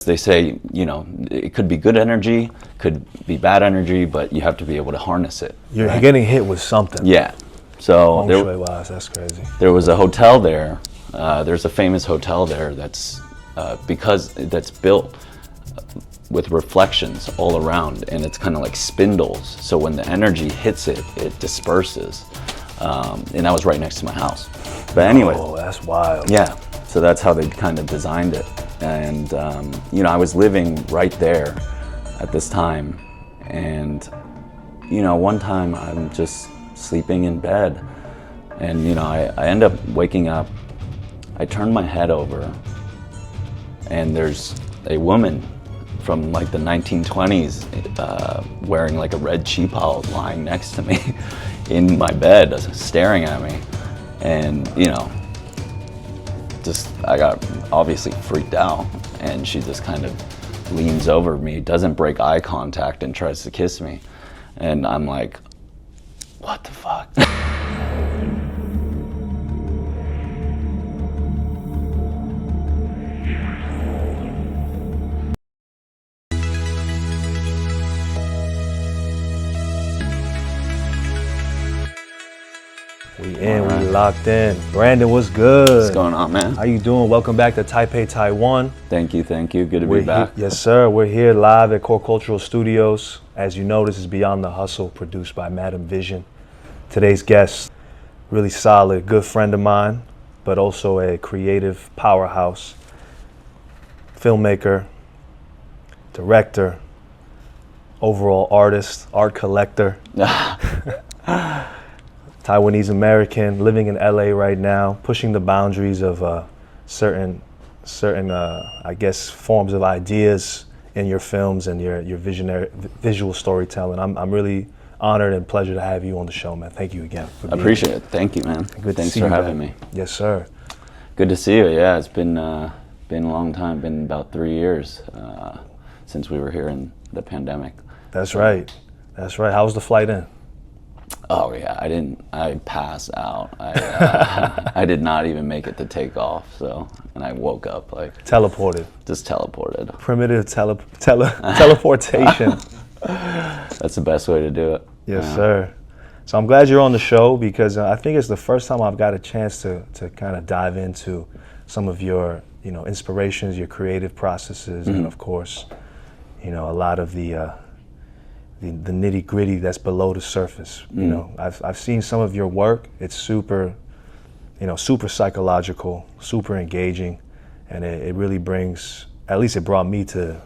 They say, you know, it could be good energy, could be bad energy, but you have to be able to harness it. You're right? getting hit with something. Yeah. So Feng Shui-wise, that's crazy. there was a hotel there. There's a famous hotel there that's that's built with reflections all around, and it's kind of like spindles. So when the energy hits it, it disperses. And that was right next to my house. But anyway. Oh, that's wild. Yeah. So that's how they kind of designed it. And, you know, I was living right there at this time. And, you know, one time I'm just sleeping in bed. And, you know, I end up waking up. I turn my head over. And there's a woman from like the 1920s wearing like a red cheapal lying next to me in my bed, staring at me. And, you know, I got obviously freaked out, and she just kind of leans over me, doesn't break eye contact, and tries to kiss me. And I'm like, what the fuck? We locked in. Brandon, what's good? What's going on, man? How you doing? Welcome back to Taipei, Taiwan. Thank you. Good to be back. Yes, sir. We're here live at Core Cultural Studios. As you know, this is Beyond the Hustle, produced by Madam Vision. Today's guest, really solid, good friend of mine, but also a creative powerhouse, filmmaker, director, overall artist, art collector. Taiwanese American, living in LA right now, pushing the boundaries of certain I guess forms of ideas in your films and your visionary visual storytelling. I'm really honored and pleasure to have you on the show, man. Thank you again. I appreciate it. Thank you, man. Thanks for having me. Yes, sir. Good to see you. Yeah, it's been a long time. Been about 3 years since we were here in the pandemic. That's right. That's right. How was the flight in? Oh yeah, I passed out. I did not even make it to take off. So, and I woke up like teleported. Just teleported. Primitive teleportation. That's the best way to do it. Yes, sir. So I'm glad you're on the show because I think it's the first time I've got a chance to kind of dive into some of your, you know, inspirations, your creative processes, and of course, you know, a lot of the nitty gritty that's below the surface. You know, I've seen some of your work. It's super, you know, super psychological, super engaging, and it really brings, at least it brought me to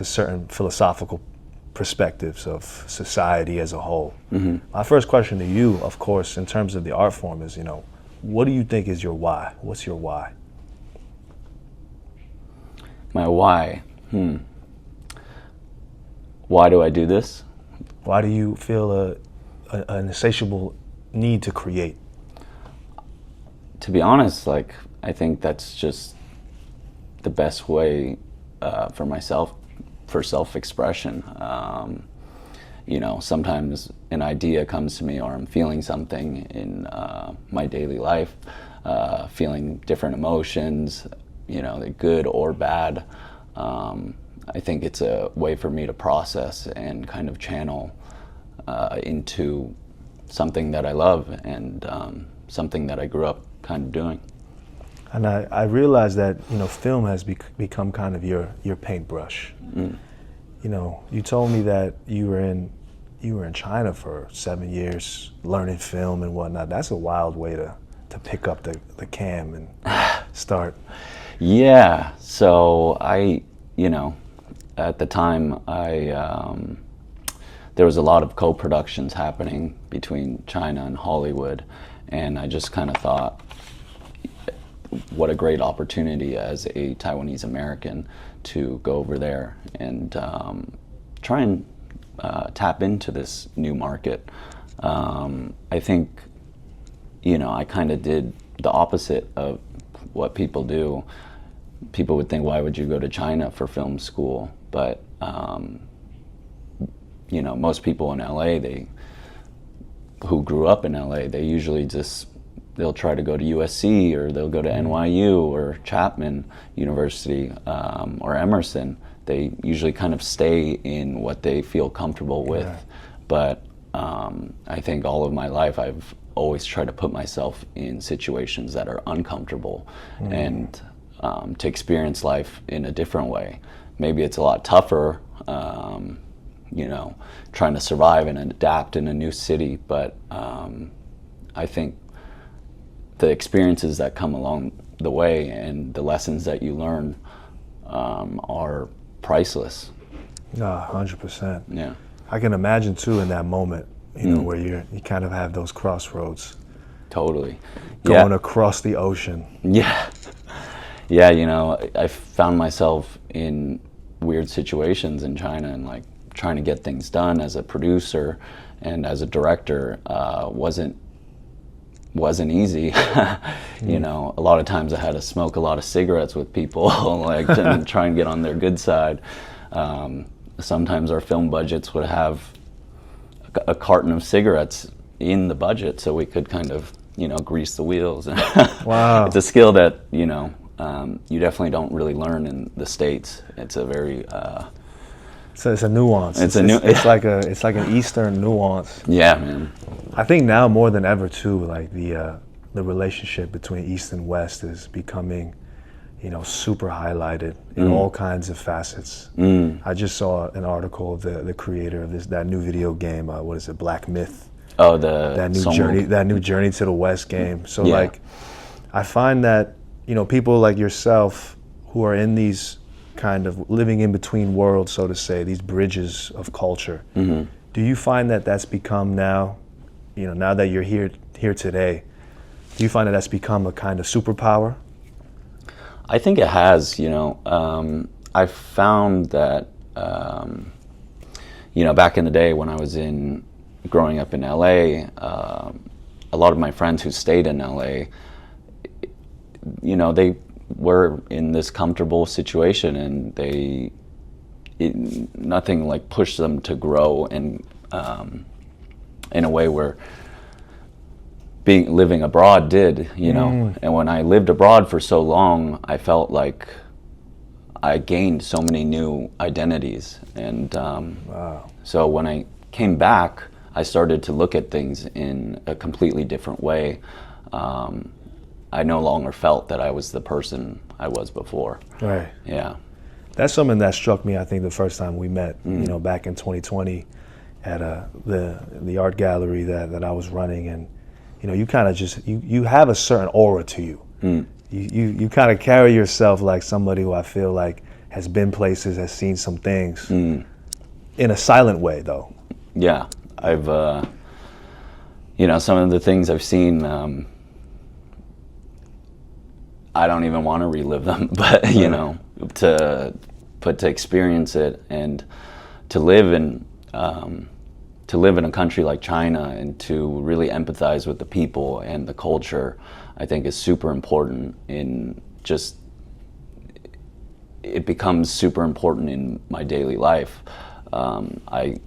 certain philosophical perspectives of society as a whole. My first question to you, of course, in terms of the art form is, you know, what do you think is your why? What's your why? My why? Why do I do this? Why do you feel an insatiable need to create? To be honest, like, I think that's just the best way for myself, for self-expression. You know, sometimes an idea comes to me or I'm feeling something in my daily life, feeling different emotions, you know, they're good or bad. I think it's a way for me to process and kind of channel into something that I love and something that I grew up kind of doing. And I realized that, you know, film has become kind of your paintbrush. You know, you told me that you were in China for 7 years learning film and whatnot. That's a wild way to pick up the cam and start. Yeah, so you know, at the time, there was a lot of co-productions happening between China and Hollywood, and I just kind of thought, what a great opportunity as a Taiwanese American to go over there and try and tap into this new market. I think, you know, I kind of did the opposite of what people do. People would think, why would you go to China for film school? But, you know, most people in LA, who grew up in LA, they usually just they'll try to go to USC, or they'll go to NYU or Chapman University, or Emerson. They usually kind of stay in what they feel comfortable with. Yeah. But I think all of my life I've always tried to put myself in situations that are uncomfortable, and to experience life in a different way. Maybe it's a lot tougher, you know, trying to survive and adapt in a new city, but I think the experiences that come along the way and the lessons that you learn are priceless. 100%. Yeah. I can imagine too in that moment, you know, where you kind of have those crossroads. Totally. Going across the ocean. Yeah. Yeah, you know, I found myself in weird situations in China, and like trying to get things done as a producer and as a director wasn't easy. You know, a lot of times I had to smoke a lot of cigarettes with people, like to try and get on their good side. Sometimes our film budgets would have a carton of cigarettes in the budget, so we could kind of, you know, grease the wheels. Wow. It's a skill that, you know, you definitely don't really learn in the States. It's a very So it's a nuance. It's like an Eastern nuance. Yeah, man. I think now more than ever too, like the relationship between East and West is becoming, you know, super highlighted in all kinds of facets. I just saw an article of the creator of that new video game. What is it, Black Myth? Oh, that new Journey to the West game. So Yeah. like, I find that, you know, people like yourself who are in these kind of living in between worlds, so to say, these bridges of culture. Do you find that that's become now, you know, now that you're here today, do you find that that's become a kind of superpower? I think it has, you know. I found that, you know, back in the day when I was growing up in LA, a lot of my friends who stayed in LA, you know, they were in this comfortable situation, and nothing like pushed them to grow and in a way where living abroad did, you know. And when I lived abroad for so long, I felt like I gained so many new identities, and so when I came back, I started to look at things in a completely different way. I no longer felt that I was the person I was before. Right. Yeah. That's something that struck me, I think, the first time we met, you know, back in 2020 at the art gallery that I was running. And, you know, you kind of just, you have a certain aura to you. You kind of carry yourself like somebody who I feel like has been places, has seen some things in a silent way, though. Yeah. I've, you know, some of the things I've seen, I don't even want to relive them, but you know, to experience it and to live in a country like China and to really empathize with the people and the culture, I think is super important. It becomes super important in my daily life. I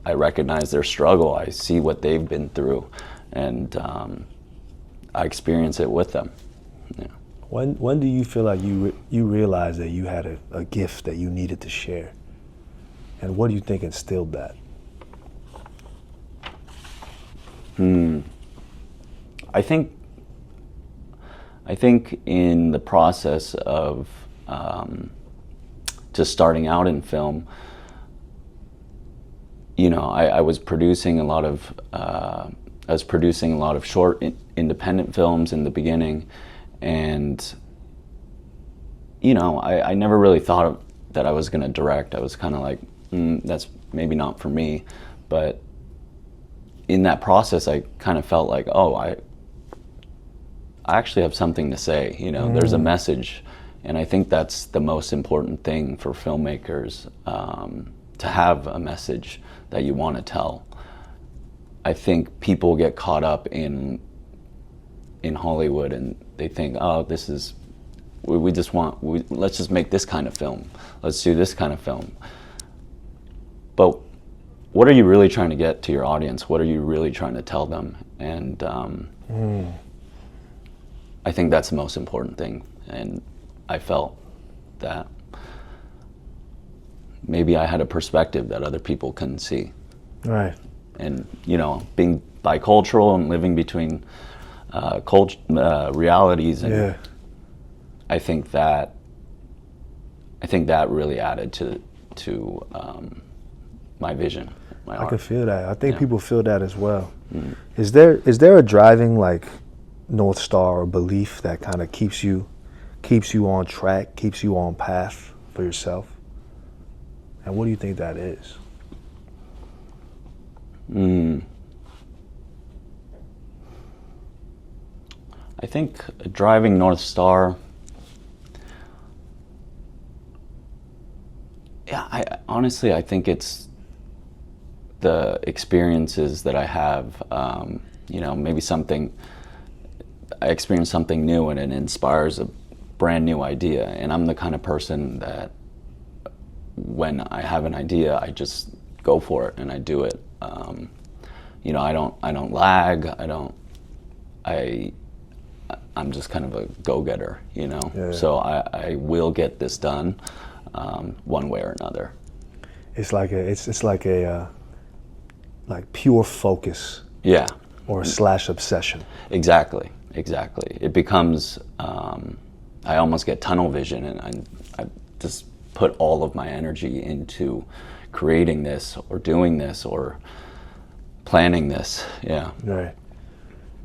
recognize their struggle. I see what they've been through, and I experience it with them. Yeah. When do you feel like you realized that you had a gift that you needed to share? And what do you think instilled that? I think in the process of just starting out in film, you know, I was producing a lot of short independent films in the beginning. And, you know, I never really thought that I was going to direct. I was kind of like, that's maybe not for me. But in that process, I kind of felt like, oh, I actually have something to say. You know, there's a message. And I think that's the most important thing for filmmakers, to have a message that you want to tell. I think people get caught up in Hollywood, and they think, oh, let's just make this kind of film. Let's do this kind of film. But what are you really trying to get to your audience? What are you really trying to tell them? And I think that's the most important thing. And I felt that maybe I had a perspective that other people couldn't see. Right. And, you know, being bicultural and living between realities, and Yeah. I think that really added to my vision, my I art. can feel that. I think Yeah. people feel that as well. Mm. Is there a driving like North Star or belief that kind of keeps you on track, keeps you on path for yourself? And what do you think that is? I think a driving North Star, yeah, I think it's the experiences that I have. You know, maybe I experience something new and it inspires a brand new idea. And I'm the kind of person that when I have an idea, I just go for it and I do it. You know, I don't lag. I'm just kind of a go-getter, you know. Yeah. So I will get this done, one way or another. It's like a pure focus. Yeah. Or / obsession. Exactly. It becomes, I almost get tunnel vision, and I just put all of my energy into creating this or doing this or planning this. Yeah. Right.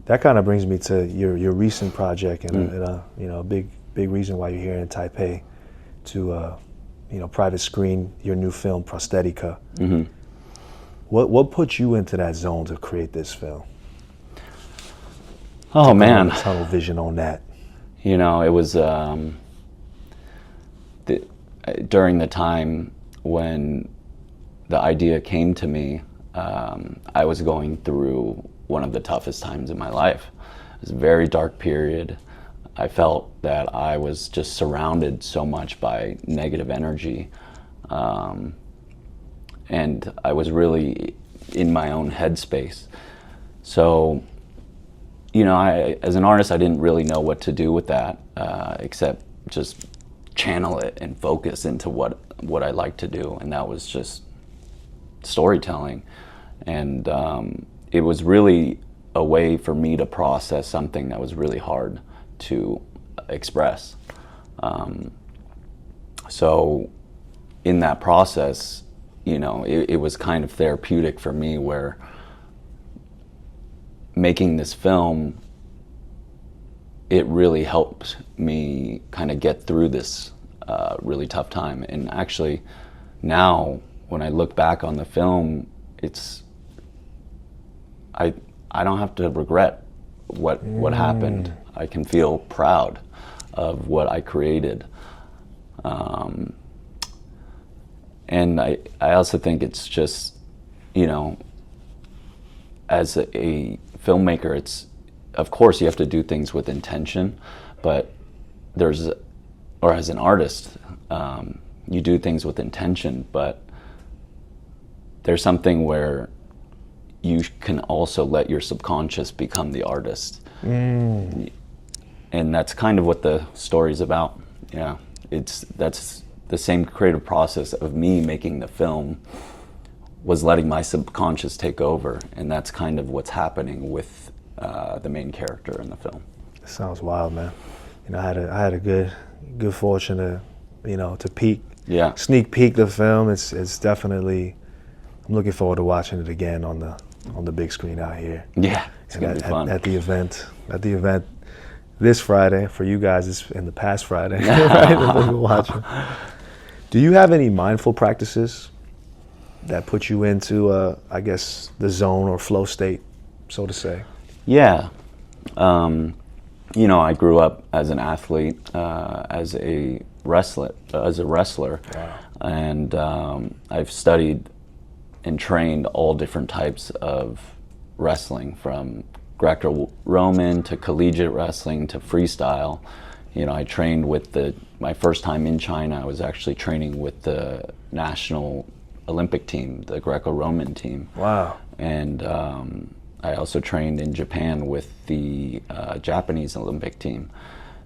That kind of brings me to your recent project, and you know, a big reason why you're here in Taipei to you know, private screen your new film Prosthetica. Mm-hmm. What put you into that zone to create this film? Oh man, tunnel vision on that. You know, it was during the time when the idea came to me. I was going through one of the toughest times in my life. It was a very dark period. I felt that I was just surrounded so much by negative energy. And I was really in my own headspace. So, you know, as an artist, I didn't really know what to do with that, except just channel it and focus into what I like to do. And that was just storytelling. And it was really a way for me to process something that was really hard to express. So in that process, you know, it was kind of therapeutic for me, where making this film, it really helped me kind of get through this really tough time. And actually now when I look back on the film, I don't have to regret what happened. I can feel proud of what I created. And I also think it's just, you know, as a filmmaker, it's, of course you have to do things with intention, but or as an artist, you do things with intention, but there's something where you can also let your subconscious become the artist. And that's kind of what the story's about. Yeah, that's the same creative process of me making the film, was letting my subconscious take over, and that's kind of what's happening with the main character in the film. It sounds wild, man. You know, I had a good fortune to, you know, to sneak peek the film. It's definitely, I'm looking forward to watching it again on the big screen out here. Yeah, it's gonna be fun. At the event this Friday for you guys. It's in the past Friday, right? That we're watching. Do you have any mindful practices that put you into, I guess, the zone or flow state, so to say? Yeah. You know, I grew up as an athlete, as a wrestler, Wow. and I've studied and trained all different types of wrestling, from Greco-Roman to collegiate wrestling to freestyle. You know, I trained with my first time in China, I was actually training with the national Olympic team, the Greco-Roman team. Wow. And I also trained in Japan with the Japanese Olympic team.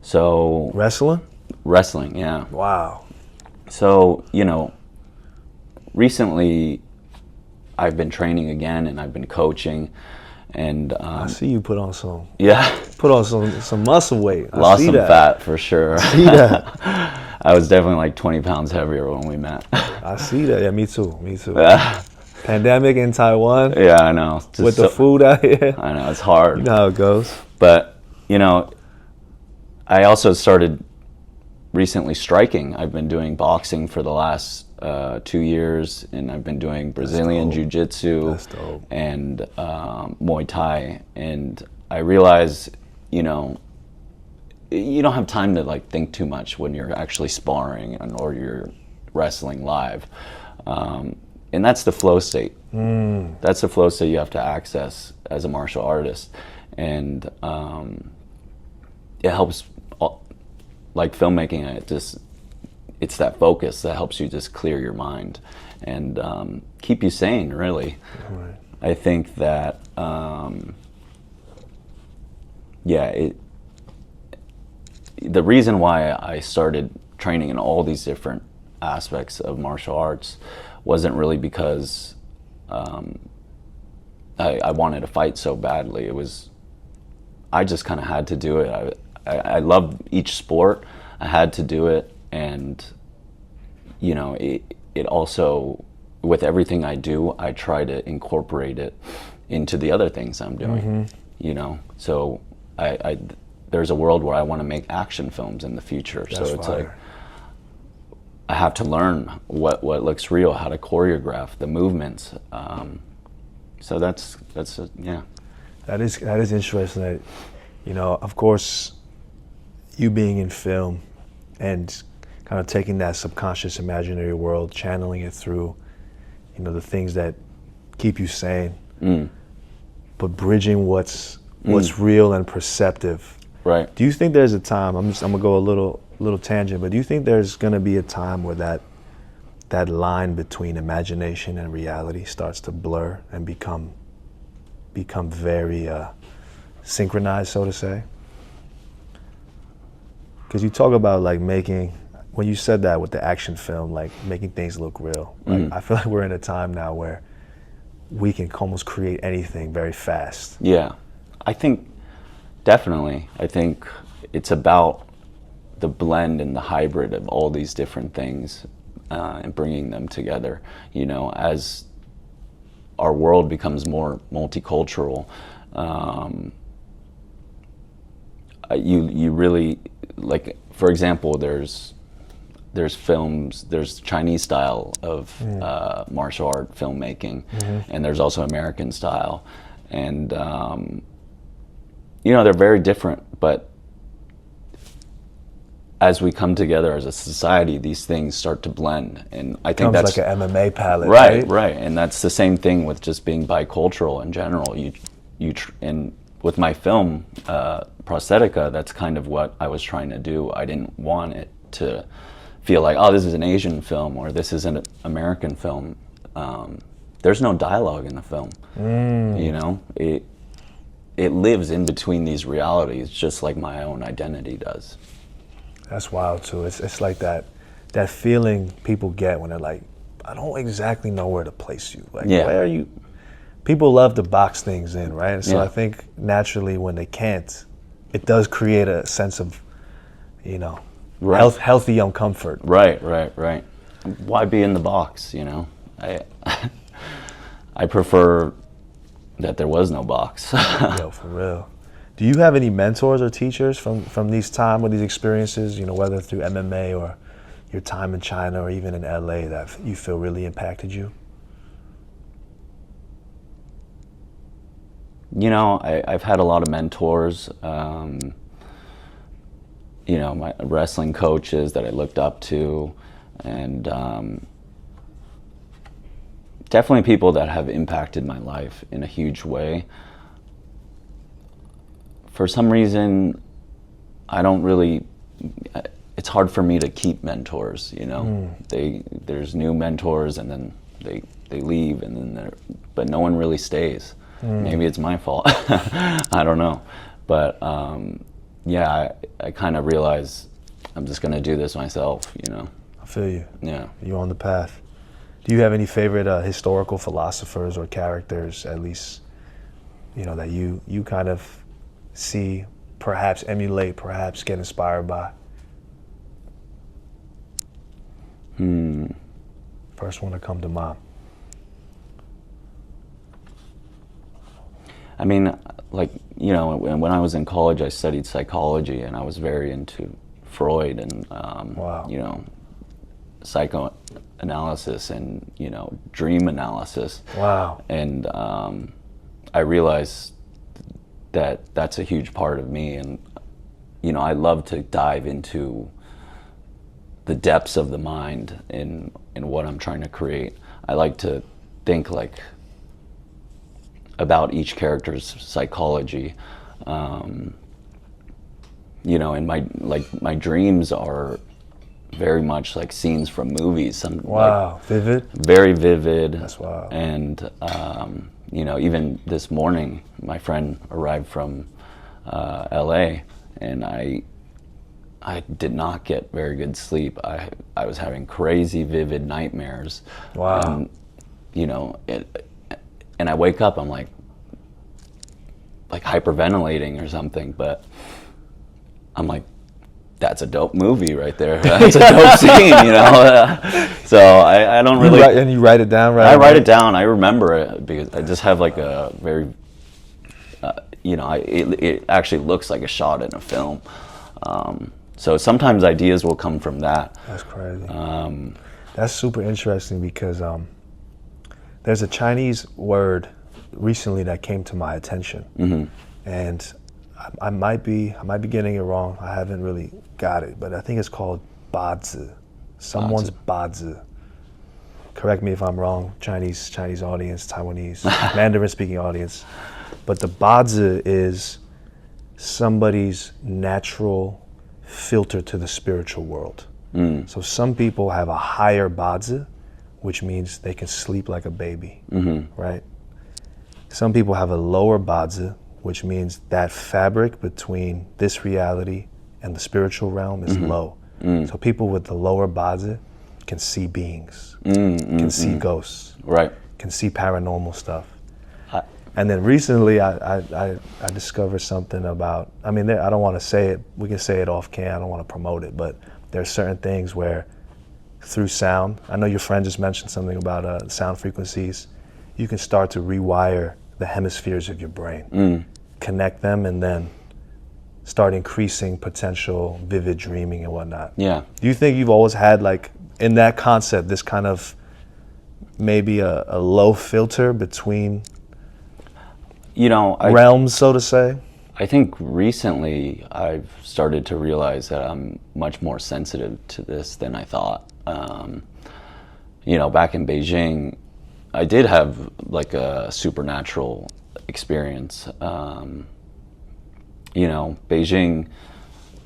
So wrestling, yeah. Wow. So, you know, recently I've been training again, and I've been coaching, and I see you put on some muscle weight. Lost some fat for sure. I see that. I was definitely like 20 pounds heavier when we met. I see that. Yeah, me too. Pandemic in Taiwan. Yeah, I know. With the food out here. I know, it's hard. You know how it goes. But, you know, I also started recently striking. I've been doing boxing for the last 2 years, and I've been doing Brazilian Jiu-Jitsu and Muay Thai. And I realize, you know, you don't have time to like think too much when you're actually sparring or you're wrestling live. And that's the flow state. That's the flow state you have to access as a martial artist. And it helps, like filmmaking, it's that focus that helps you just clear your mind and keep you sane, really. Right. I think that, the reason why I started training in all these different aspects of martial arts wasn't really because I wanted to fight so badly. It was, I just kind of had to do it. I loved each sport. I had to do it, and you know, it also, with everything I do, I try to incorporate it into the other things I'm doing. You know, so there's a world where I want to make action films in the future. That's so it's fire. like I have to learn what looks real, how to choreograph the movements. So that's yeah. That is interesting. That, you know, of course, you being in film and kind of taking that subconscious imaginary world, channeling it through, you know, the things that keep you sane, but bridging what's real and perceptive. Right. Do you think there's a time? I'm gonna go a little tangent, but do you think there's gonna be a time where that line between imagination and reality starts to blur and become very synchronized, so to say? Because you talk about like making, when you said that with the action film, like making things look real. Like, I feel like we're in a time now where we can almost create anything very fast. Yeah, I think definitely. I think it's about the blend and the hybrid of all these different things and bringing them together. You know, as our world becomes more multicultural, you really, like, for example, there's films, there's Chinese style of martial art filmmaking, and there's also American style, and you know, they're very different, but as we come together as a society, these things start to blend, and I think that's like an MMA palette, right, and that's the same thing with just being bicultural in general. And with my film, Prosthetica, that's kind of what I was trying to do. I didn't want it to feel like, oh, this is an Asian film or this is an American film. There's no dialogue in the film. You know, it lives in between these realities, just like my own identity does. That's wild too. It's like that feeling people get when they're like, I don't exactly know where to place you. Like, where are you? People love to box things in, right? So I think naturally when they can't, it does create a sense of, you know, healthy uncomfort. Right. Why be in the box, you know? I prefer that there was no box. Yo, for real. Do you have any mentors or teachers from these time or these experiences, you know, whether through MMA or your time in China or even in LA, that you feel really impacted you? You know, I've had a lot of mentors, you know, my wrestling coaches that I looked up to, and definitely people that have impacted my life in a huge way. For some reason, I don't really, it's hard for me to keep mentors, you know. There's new mentors and then they leave, and then but no one really stays. Maybe it's my fault. I don't know. But yeah, I kind of realized I'm just going to do this myself, you know. I feel you. Yeah. You're on the path. Do you have any favorite historical philosophers or characters, at least, you know, that you kind of see, perhaps emulate, perhaps get inspired by? First one to come to mind. I mean, like, you know, when I was in college, I studied psychology, and I was very into Freud and, Wow. you know, psychoanalysis and, you know, dream analysis. Wow. And I realized that that's a huge part of me. And, you know, I love to dive into the depths of the mind in what I'm trying to create. I like to think like about each character's psychology. You know, and my dreams are very much like scenes from movies. Some, wow, like, vivid? Very vivid. That's wild. And, you know, even this morning, my friend arrived from LA, and I did not get very good sleep. I was having crazy vivid nightmares. Wow. And, you know, and I wake up, I'm like hyperventilating or something, but I'm like, that's a dope movie right there. That's a dope scene, you know. So I don't really. And you write it down, right? I write it down. I remember it because I just have like a very, you know, it actually looks like a shot in a film. So sometimes ideas will come from that. That's crazy. That's super interesting because there's a Chinese word recently that came to my attention, and I might be getting it wrong. I haven't really got it, but I think it's called bazi. Someone's bazi. Correct me if I'm wrong, Chinese audience, Taiwanese, Mandarin speaking audience. But the bazi is somebody's natural filter to the spiritual world. So some people have a higher bazi, which means they can sleep like a baby, right? Some people have a lower bazi, which means that fabric between this reality and the spiritual realm is low. So people with the lower bazi can see beings, can see ghosts, Right. can see paranormal stuff. And then recently I discovered something about, I mean, I don't want to say it, we can say it off cam, I don't want to promote it, but there's certain things where through sound, I know your friend just mentioned something about sound frequencies, you can start to rewire the hemispheres of your brain, connect them, and then start increasing potential vivid dreaming and whatnot. Yeah. Do you think you've always had, like, in that concept, this kind of maybe a low filter between, you know, realms, so to say? I think recently I've started to realize that I'm much more sensitive to this than I thought. You know, back in Beijing, I did have like a supernatural experience. You know, Beijing,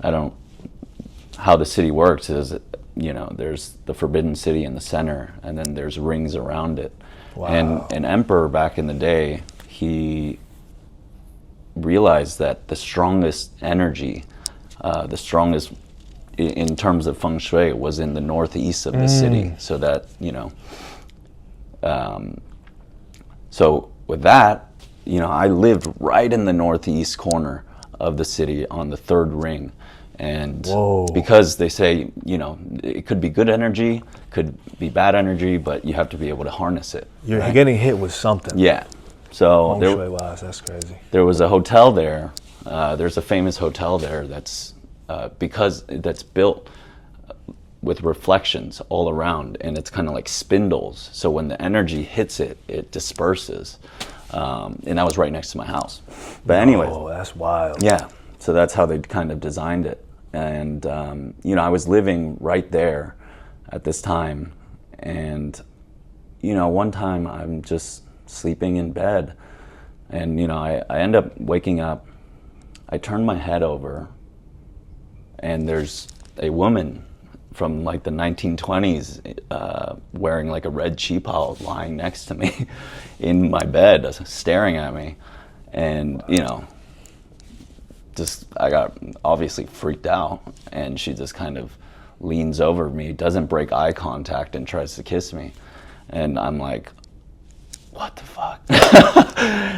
how the city works is, you know, there's the Forbidden City in the center, and then there's rings around it. Wow. And an emperor back in the day, he realized that the strongest energy, the strongest in terms of feng shui, was in the northeast of the city. So that, you know, so with that, you know, I lived right in the northeast corner of the city on the third ring. And Whoa. Because they say, you know, it could be good energy, could be bad energy, but you have to be able to harness it. You're right? getting hit with something. Yeah. So Feng shui wise, that's crazy. there was a hotel there. There's a famous hotel there that's that's built with reflections all around, and it's kind of like spindles. So when the energy hits it, it disperses. And that was right next to my house. But anyway. Oh, that's wild. Yeah. So that's how they kind of designed it. And, you know, I was living right there at this time. And, you know, one time I'm just sleeping in bed. And, you know, I end up waking up. I turn my head over, and there's a woman from like the 1920s, wearing like a red cheapah, lying next to me in my bed, staring at me. And, you know, just, I got obviously freaked out, and she just kind of leans over me, doesn't break eye contact, and tries to kiss me. And I'm like, what the fuck?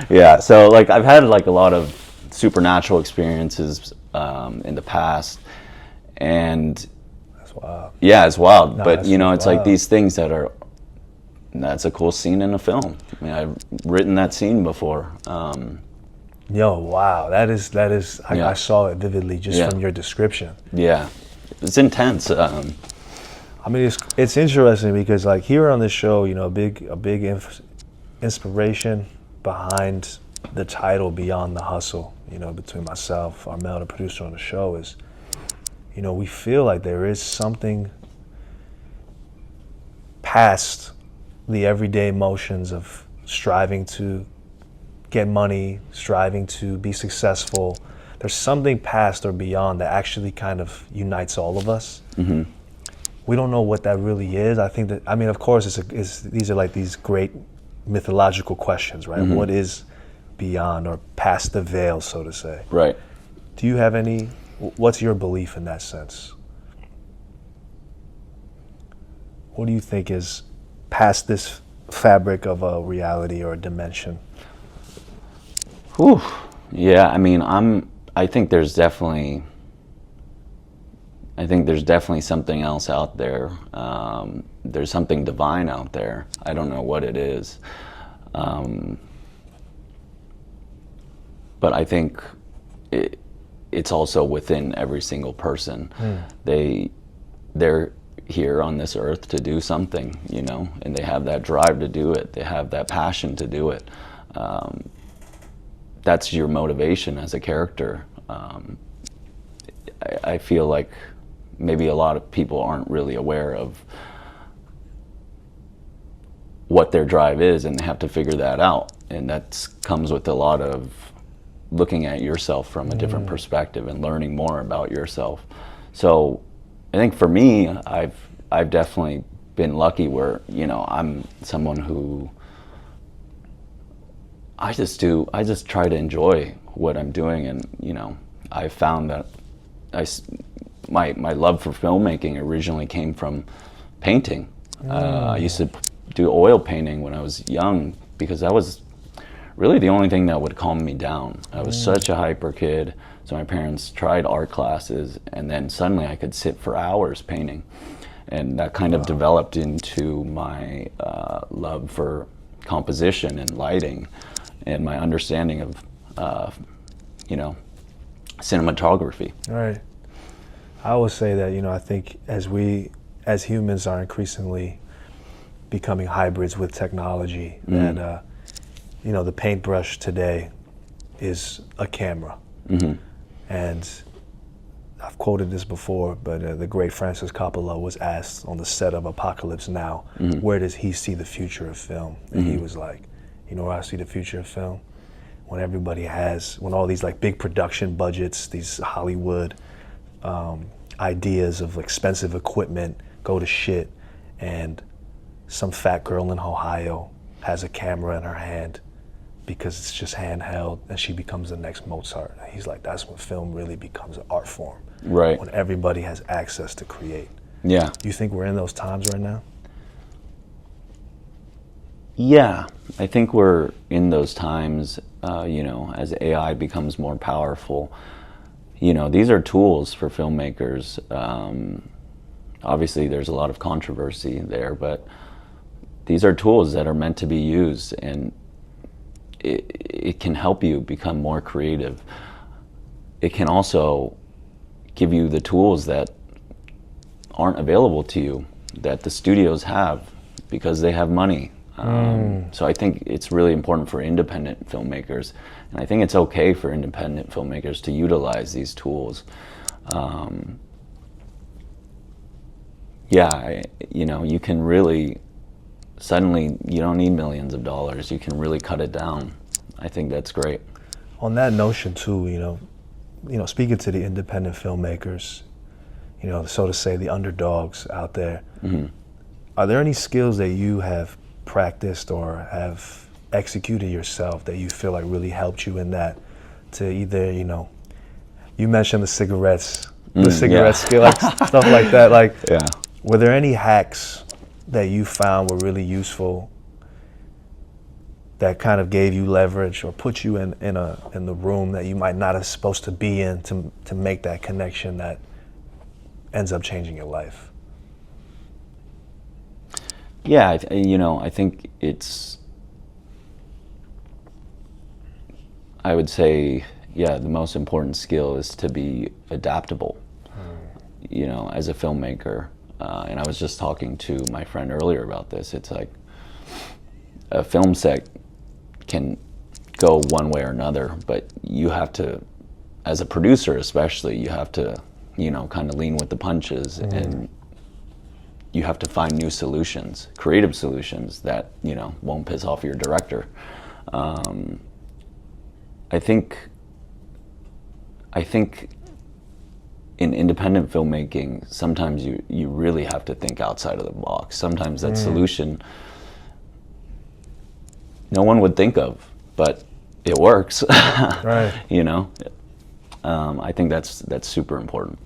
Yeah, so like I've had like a lot of supernatural experiences in the past, and that's wild. Yeah, it's wild. No, but you know, it's wild. like these things that's a cool scene in a film. I mean, I've written that scene before. Yo, wow, that is. I saw it vividly just from your description. Yeah, it's intense. I mean, it's interesting because like here on this show, you know, a big inspiration behind the title Beyond the Hustle, you know, between myself, Armel, the producer on the show, is, you know, we feel like there is something past the everyday motions of striving to get money, striving to be successful. There's something past or beyond that actually kind of unites all of us. Mm-hmm. We don't know what that really is. I think that, I mean, of course, these are like these great mythological questions, right? Mm-hmm. What is beyond or past the veil, so to say? Right. Do you have what's your belief in that sense? What do you think is past this fabric of a reality or a dimension? Whew. Yeah, I mean, I think there's definitely something else out there. There's something divine out there. I don't know what it is. But I think it's also within every single person. They're here on this earth to do something, you know, and they have that drive to do it. They have that passion to do it. That's your motivation as a character. I feel like maybe a lot of people aren't really aware of what their drive is, and they have to figure that out. And that comes with a lot of looking at yourself from a different perspective and learning more about yourself. So I think for me, I've definitely been lucky where, you know, I'm someone who I just try to enjoy what I'm doing. And, you know, I found that my love for filmmaking originally came from painting. I used to do oil painting when I was young because that was really the only thing that would calm me down. I was such a hyper kid, so my parents tried art classes, and then suddenly I could sit for hours painting. And that kind of developed into my love for composition and lighting and my understanding of, you know, cinematography. Right. I always say that, you know, I think as humans are increasingly becoming hybrids with technology, that, you know, the paintbrush today is a camera. Mm-hmm. And I've quoted this before, but the great Francis Coppola was asked on the set of Apocalypse Now, where does he see the future of film? And he was like, you know where I see the future of film? When all these like big production budgets, these Hollywood ideas of expensive equipment go to shit, and some fat girl in Ohio has a camera in her hand because it's just handheld, and she becomes the next Mozart. And he's like, that's when film really becomes an art form. Right. When everybody has access to create. Yeah. Do you think we're in those times right now? Yeah, I think we're in those times, you know, as AI becomes more powerful. You know, these are tools for filmmakers. Obviously, there's a lot of controversy there, but these are tools that are meant to be used, and it can help you become more creative. It can also give you the tools that aren't available to you, that the studios have, because they have money. So I think it's really important for independent filmmakers, and I think it's okay for independent filmmakers to utilize these tools. You know, you can really, suddenly you don't need millions of dollars. You can really cut it down. I think that's great. On that notion too, you know, speaking to the independent filmmakers, you know, so to say, the underdogs out there. Are there any skills that you have practiced or have executed yourself that you feel like really helped you in that, to either, you know, you mentioned the cigarettes skill, like stuff like that, like, were there any hacks that you found were really useful that kind of gave you leverage or put you in the room that you might not have supposed to be in to make that connection that ends up changing your life? Yeah, you know, I think I would say, yeah, the most important skill is to be adaptable, you know, as a filmmaker. And I was just talking to my friend earlier about this. It's like a film set can go one way or another, but you have to, as a producer especially, you have to, you know, kind of lean with the punches, and you have to find new solutions, creative solutions that, you know, won't piss off your director. I think in independent filmmaking, sometimes you really have to think outside of the box. Sometimes that solution no one would think of, but it works. Right. You know, I think that's super important.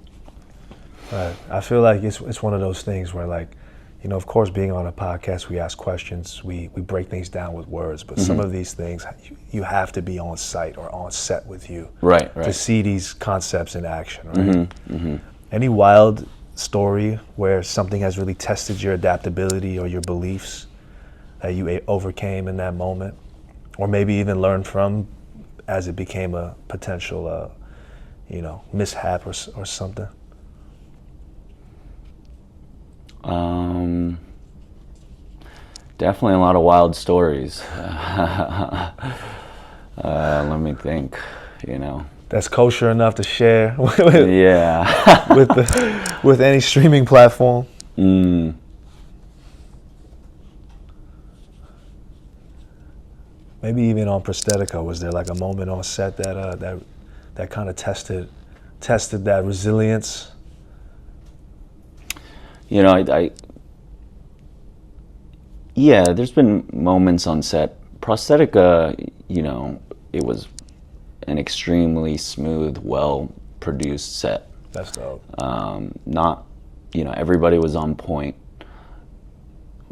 Right. I feel like it's one of those things where, like, you know, of course, being on a podcast, we ask questions, we break things down with words, but some of these things, you have to be on site or on set with you, right, to see these concepts in action, right? Any wild story where something has really tested your adaptability or your beliefs that you overcame in that moment, or maybe even learned from as it became a potential, you know, mishap or something? Definitely a lot of wild stories. Let me think, you know. That's kosher enough to share with, Yeah. with any streaming platform. Maybe even on Prosthetic, was there like a moment on set that kind of tested that resilience? You know, yeah, there's been moments on set. Prosthetic, you know, it was an extremely smooth, well-produced set. That's dope. Not, you know, everybody was on point.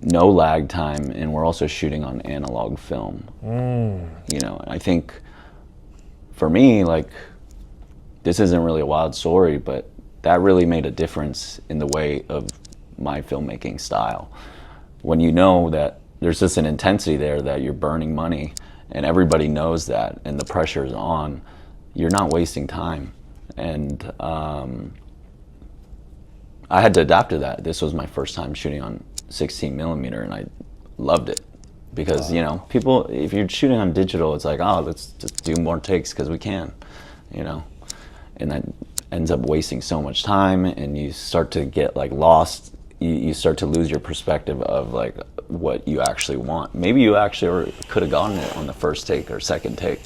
No lag time, and we're also shooting on analog film. You know, I think for me, like, this isn't really a wild story, but that really made a difference in the way of my filmmaking style. When you know that there's just an intensity there, that you're burning money, and everybody knows that, and the pressure is on, you're not wasting time. And I had to adapt to that. This was my first time shooting on 16 millimeter, and I loved it. Because, you know, people, if you're shooting on digital, it's like, oh, let's just do more takes because we can, you know. And that ends up wasting so much time, and you start to get, like, lost. You start to lose your perspective of, like, what you actually want. Maybe you actually could have gotten it on the first take or second take.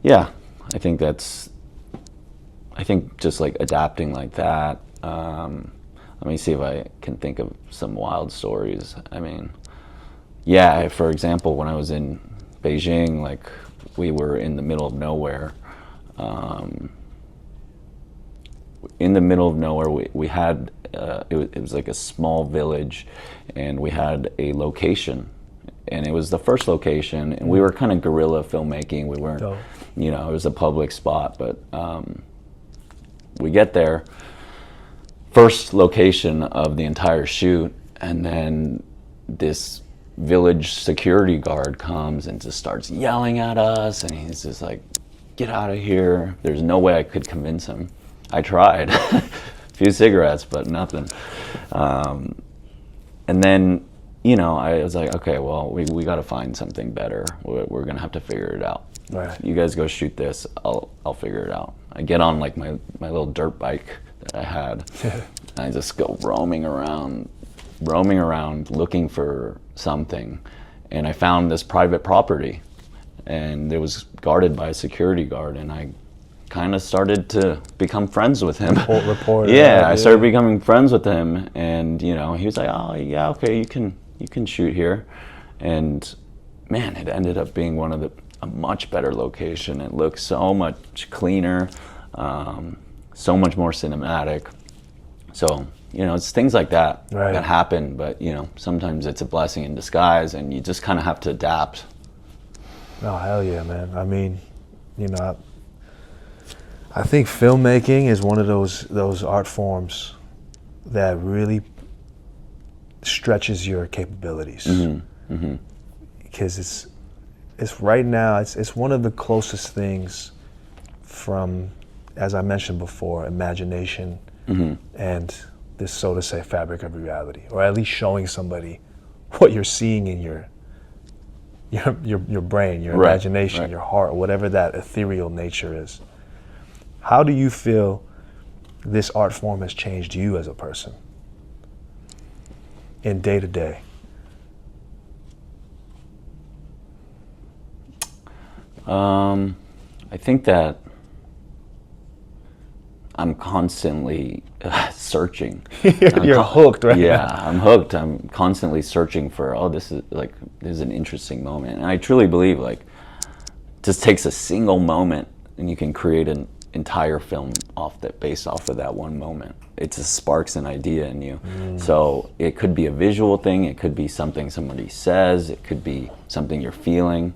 Yeah, I think just, like, adapting like that. Let me see if I can think of some wild stories. I mean, yeah, for example, when I was in Beijing, like, we were in the middle of nowhere. In the middle of nowhere, we had, it was like a small village, and we had a location. And it was the first location, and we were kind of guerrilla filmmaking. We weren't, you know, it was a public spot, but we get there, first location of the entire shoot, and then this village security guard comes and just starts yelling at us, and he's just like, get out of here. There's no way I could convince him. I tried. A few cigarettes, but nothing. And then, you know, I was like, okay, well, we got to find something better. We're going to have to figure it out. Right. You guys go shoot this. I'll figure it out. I get on, like, my little dirt bike that I had. And I just go roaming around looking for something. And I found this private property, and it was guarded by a security guard, and I kind of started to become friends with him. Report. Yeah, I started becoming friends with him, and he was like, "Oh yeah, okay, you can shoot here," and man, it ended up being a much better location. It looked so much cleaner, so much more cinematic. So it's things like that that happen, but sometimes it's a blessing in disguise, and you just kind of have to adapt. Oh hell yeah, man! I mean, I think filmmaking is one of those art forms that really stretches your capabilities. Because it's right now it's one of the closest things from, as I mentioned before, imagination and this, so to say, fabric of reality, or at least showing somebody what you're seeing in your brain, your imagination, your heart, whatever that ethereal nature is. How do you feel this art form has changed you as a person in day to day? I think that I'm constantly searching. You're hooked, right? Yeah, I'm hooked. I'm constantly searching for, this is an interesting moment. And I truly believe it just takes a single moment and you can create an entire film based off of that one moment. It just sparks an idea in you. So it could be a visual thing, it could be something somebody says, it could be something you're feeling.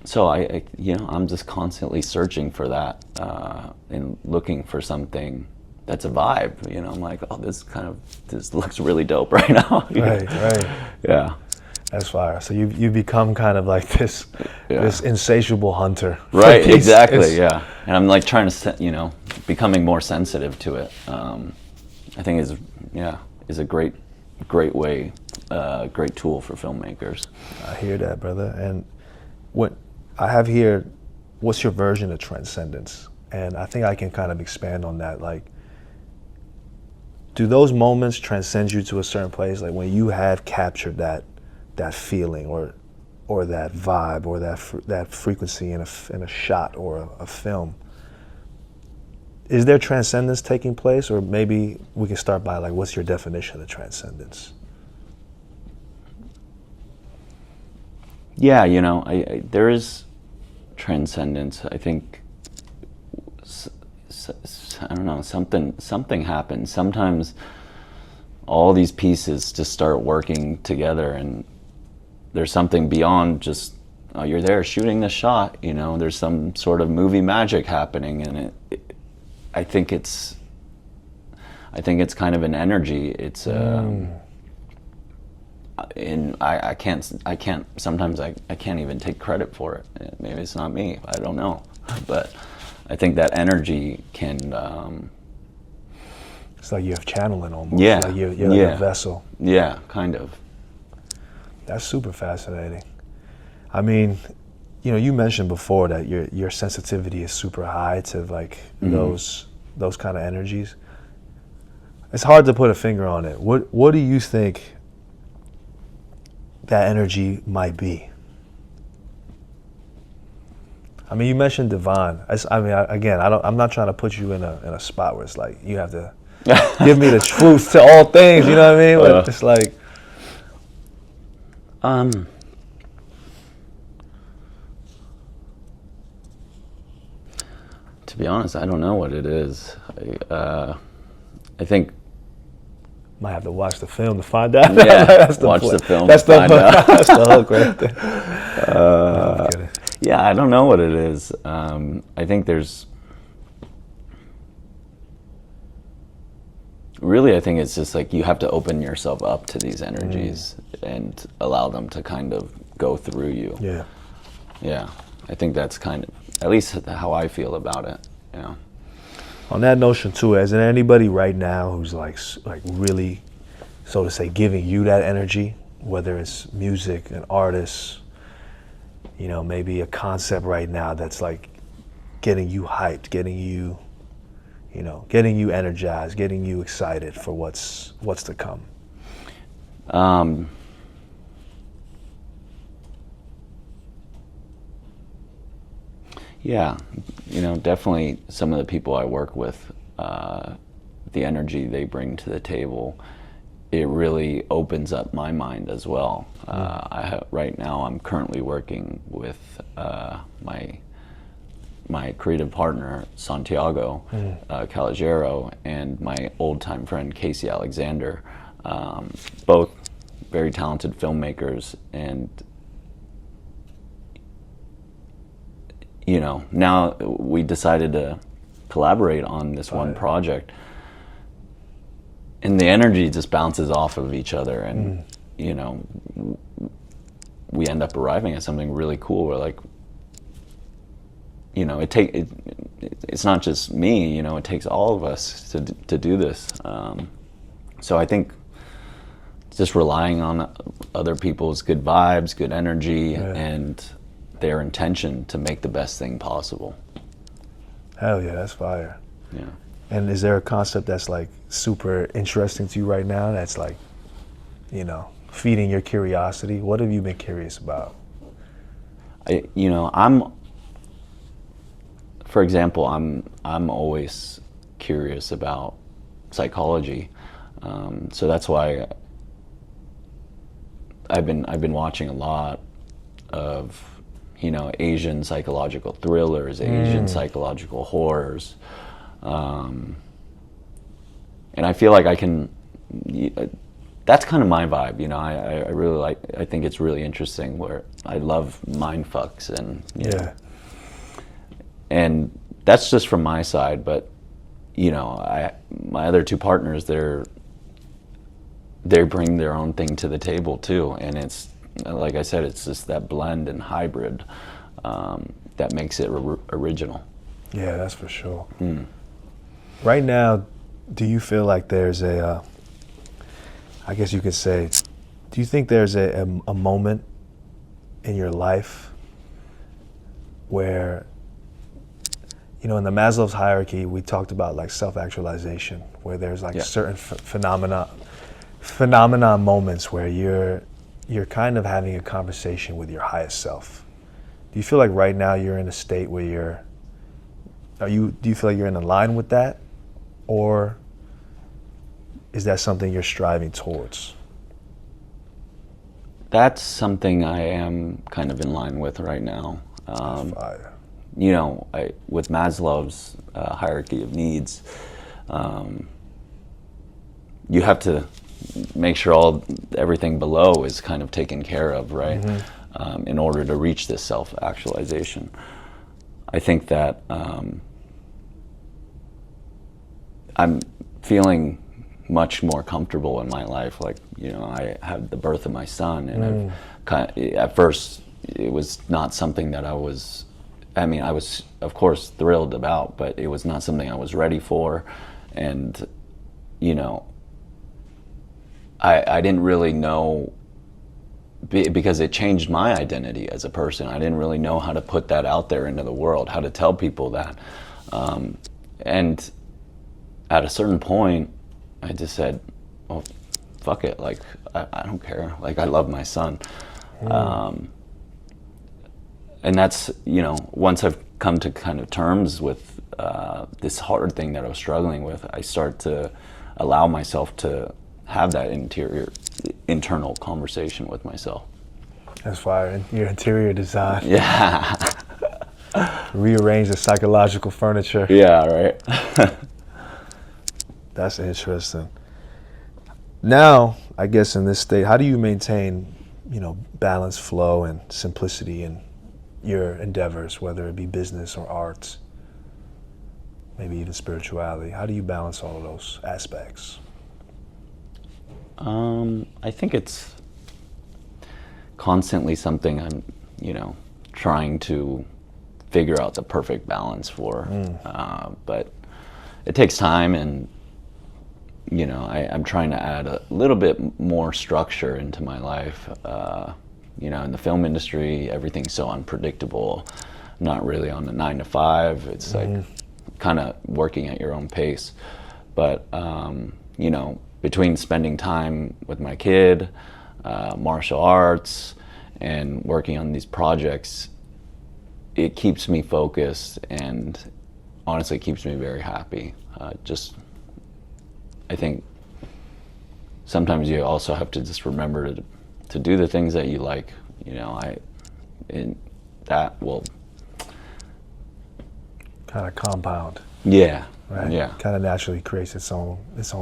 So I'm just constantly searching for that and looking for something that's a vibe. I'm like, this looks really dope right now. Right. Yeah. That's fire. So you become kind of like this insatiable hunter. Right. Exactly. Yeah. And I'm like trying to, becoming more sensitive to it. I think is a great way, great tool for filmmakers. I hear that, brother. And what I have here, what's your version of transcendence? And I think I can kind of expand on that. Like, do those moments transcend you to a certain place? Like when you have captured that feeling or that vibe or that frequency in a shot or a film, is there transcendence taking place? Or maybe we can start by what's your definition of transcendence? Yeah, there is transcendence. I think, I don't know, something happens. Sometimes all these pieces just start working together, and there's something beyond just, you're there shooting the shot. There's some sort of movie magic happening, and I think it's kind of an energy. It's and I can't sometimes I can't even take credit for it. Maybe it's not me, I don't know, but I think that energy can it's like you have channeling almost. Yeah. Like you're like a vessel. Yeah, kind of. That's super fascinating. I mean, you mentioned before that your sensitivity is super high to those kind of energies. It's hard to put a finger on it. What do you think that energy might be? I mean, you mentioned divine. I'm not trying to put you in a spot where it's like you have to give me the truth to all things. You know what I mean? But it's like, to be honest, I don't know what it is. I think might have to watch the film to find out. Yeah, that's the watch play. the film That's to find out. That's the hook right there. No, I'm kidding. Yeah, I don't know what it is. I think I think it's just like you have to open yourself up to these energies and allow them to kind of go through you. Yeah. Yeah, I think that's kind of, at least how I feel about it. Yeah. On that notion too, is there anybody right now who's like really, so to say, giving you that energy, whether it's music, an artist, maybe a concept right now that's like getting you hyped, getting you energized, getting you excited for what's to come? Yeah, definitely some of the people I work with, the energy they bring to the table, it really opens up my mind as well. Right now I'm currently working with my creative partner, Santiago Calogero, and my old-time friend, Casey Alexander, both very talented filmmakers. And now we decided to collaborate on this one project, and the energy just bounces off of each other, and we end up arriving at something really cool. We're like, it's not just me, it takes all of us to do this. So I think just relying on other people's good vibes, good energy, and their intention to make the best thing possible. Hell yeah, that's fire. Yeah. And is there a concept that's like super interesting to you right now that's like, feeding your curiosity? What have you been curious about? For example, I'm always curious about psychology. So that's why I've been watching a lot of Asian psychological thrillers, Asian psychological horrors, and I feel like I can. That's kind of my vibe, I really I think it's really interesting. Where I love mind fucks and and that's just from my side. But my other two partners, they bring their own thing to the table too, and it's like I said, it's just that blend and hybrid that makes it original. Yeah, that's for sure. Right now, do you feel like there's I guess you could say, do you think there's a moment in your life where, in the Maslow's hierarchy, we talked about like self-actualization, where there's like certain phenomena moments where you're kind of having a conversation with your highest self. Do you feel like right now you're in a state where do you feel like you're in line with that? Or is that something you're striving towards? That's something I am kind of in line with right now. Fire. With Maslow's hierarchy of needs, you have to make sure everything below is kind of taken care of, right? In order to reach this self-actualization. I think that I'm feeling much more comfortable in my life. Like, I had the birth of my son, and at first it was not something that I was of course thrilled about, but it was not something I was ready for. And I didn't really know, because it changed my identity as a person. I didn't really know how to put that out there into the world, how to tell people that. And at a certain point, I just said, "Oh, fuck it! Like, I don't care. Like, I love my son." And that's once I've come to kind of terms with this hard thing that I was struggling with, I start to allow myself to have that internal conversation with myself. That's fire. Your interior design. Yeah. Rearrange the psychological furniture. Yeah, right. That's interesting. Now, I guess in this state, how do you maintain, balance, flow, and simplicity in your endeavors, whether it be business or arts, maybe even spirituality? How do you balance all of those aspects? I think it's constantly something I'm, trying to figure out the perfect balance for. But it takes time, and I'm trying to add a little bit more structure into my life. In the film industry, everything's so unpredictable. Not really on a 9 to 5. It's like kind of working at your own pace. But between spending time with my kid, martial arts, and working on these projects, it keeps me focused and honestly keeps me very happy. I think sometimes you also have to just remember to do the things that you like. You know, that will kind of compound. Yeah. Right. Yeah. Kind of naturally creates its own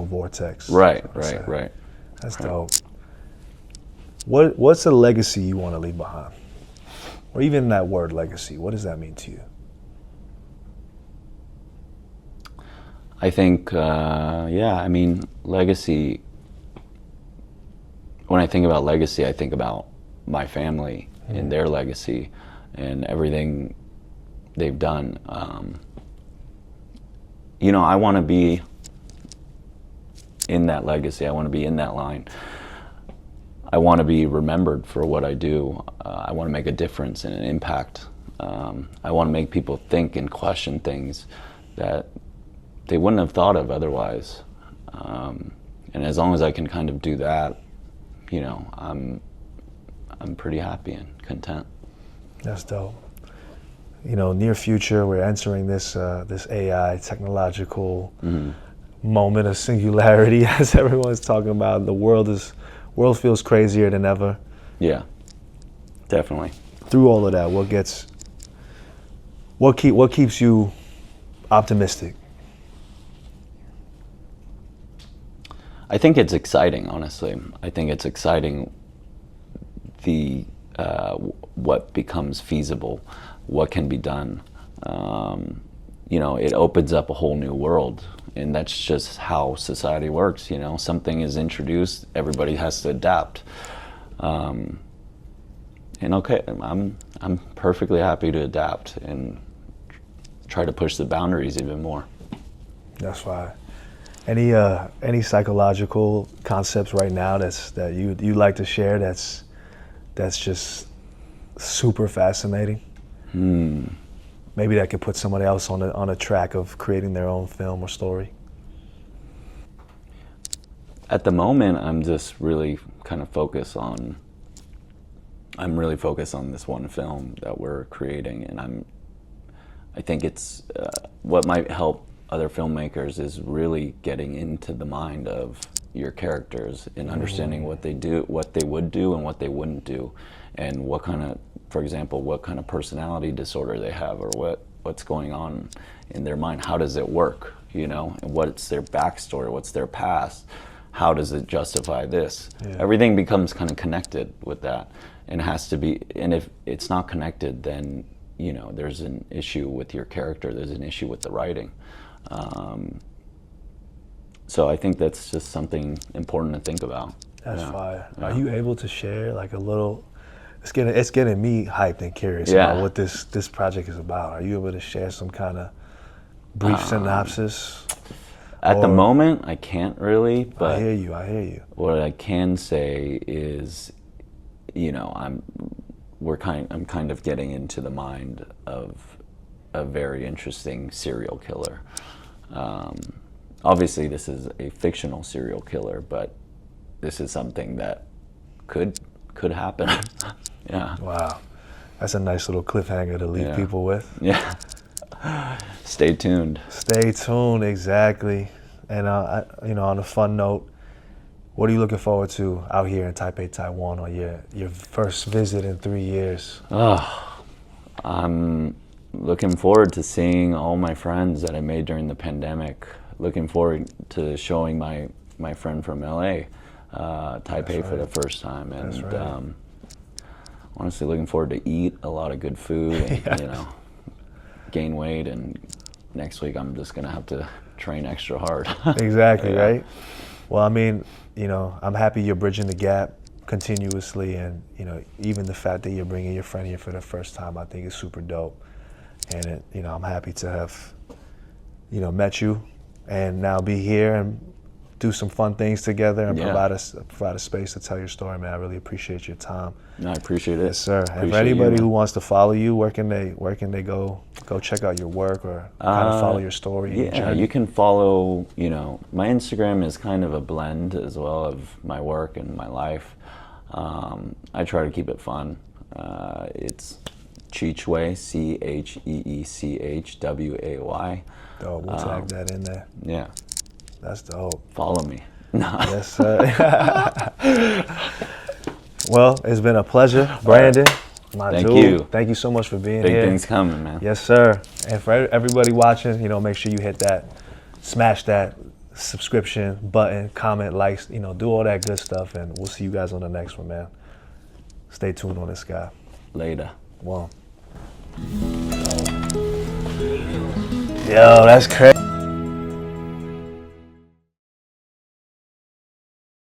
vortex. Right. So Right. Right. That's dope. What's a legacy you want to leave behind? Or even that word legacy, what does that mean to you? I think, I mean, legacy, when I think about legacy, I think about my family and their legacy and everything they've done. You know, I want to be in that legacy. I want to be in that line. I want to be remembered for what I do. I want to make a difference and an impact. I want to make people think and question things that they wouldn't have thought of otherwise. And as long as I can kind of do that, you know, I'm pretty happy and content. That's dope. You know, near future, we're entering this AI technological moment of singularity, as everyone's talking about. The world feels crazier than ever. Yeah, definitely. Through all of that, what keeps you optimistic? I think it's exciting, honestly. I think it's exciting what becomes feasible, what can be done. You know, it opens up a whole new world, and that's just how society works. You know, something is introduced, everybody has to adapt. And okay, I'm perfectly happy to adapt and try to push the boundaries even more. That's fine. Any psychological concepts right now that you like to share that's just super fascinating? Maybe that could put someone else on a track of creating their own film or story. At the moment, I'm just really kind of focused on this one film that we're creating, and I think it's what might help other filmmakers is really getting into the mind of your characters and understanding what they do, what they would do, and what they wouldn't do, and what kind of, for example, what kind of personality disorder they have, or what's going on in their mind. How does it work, you know, and what's their backstory, what's their past, how does it justify this? Yeah. Everything becomes kind of connected with that, and has to be. And if it's not connected, then, you know, there's an issue with your character, there's an issue with the writing. So I think that's just something important to think about. That's fire. Yeah. Are you able to share like a little? It's getting me hyped and curious about what this project is about. Are you able to share some kind of brief synopsis? At the moment, I can't really. But I hear you. What I can say is, you know, I'm kind of getting into the mind of a very interesting serial killer. Obviously, this is a fictional serial killer, but this is something that could happen. Yeah. Wow, that's a nice little cliffhanger to leave people with. Yeah. Stay tuned. Stay tuned, exactly. And you know, on a fun note, what are you looking forward to out here in Taipei, Taiwan, on your first visit in 3 years? I'm looking forward to seeing all my friends that I made during the pandemic. Looking forward to showing my friend from LA, Taipei, for the first time. And honestly, looking forward to eat a lot of good food and, you know, gain weight. And next week I'm just gonna have to train extra hard. Exactly, right? Well, I mean, you know, I'm happy you're bridging the gap continuously, and, you know, even the fact that you're bringing your friend here for the first time, I think is super dope. And you know, I'm happy to have, you know, met you, and now be here and do some fun things together and provide a space to tell your story, man. I really appreciate your time. No, I appreciate it. Yes, sir. And for anybody who wants to follow you, where can they go check out your work, or kind of follow your story? Yeah, you can follow, you know, my Instagram is kind of a blend as well of my work and my life. I try to keep it fun. It's Chi-Wei, Cheechway. Dope. We'll tag that in there. Yeah. That's dope. Follow me. No. Yes, sir. Well, it's been a pleasure, Brandon. My Thank dude. you. Thank you so much for being Big here. things coming, man. Yes, sir. And for everybody watching, make sure you hit that, smash that subscription button, comment, likes, do all that good stuff, and we'll see you guys on the next one, man. Stay tuned on this guy. Later. Wow. Yo, that's crazy.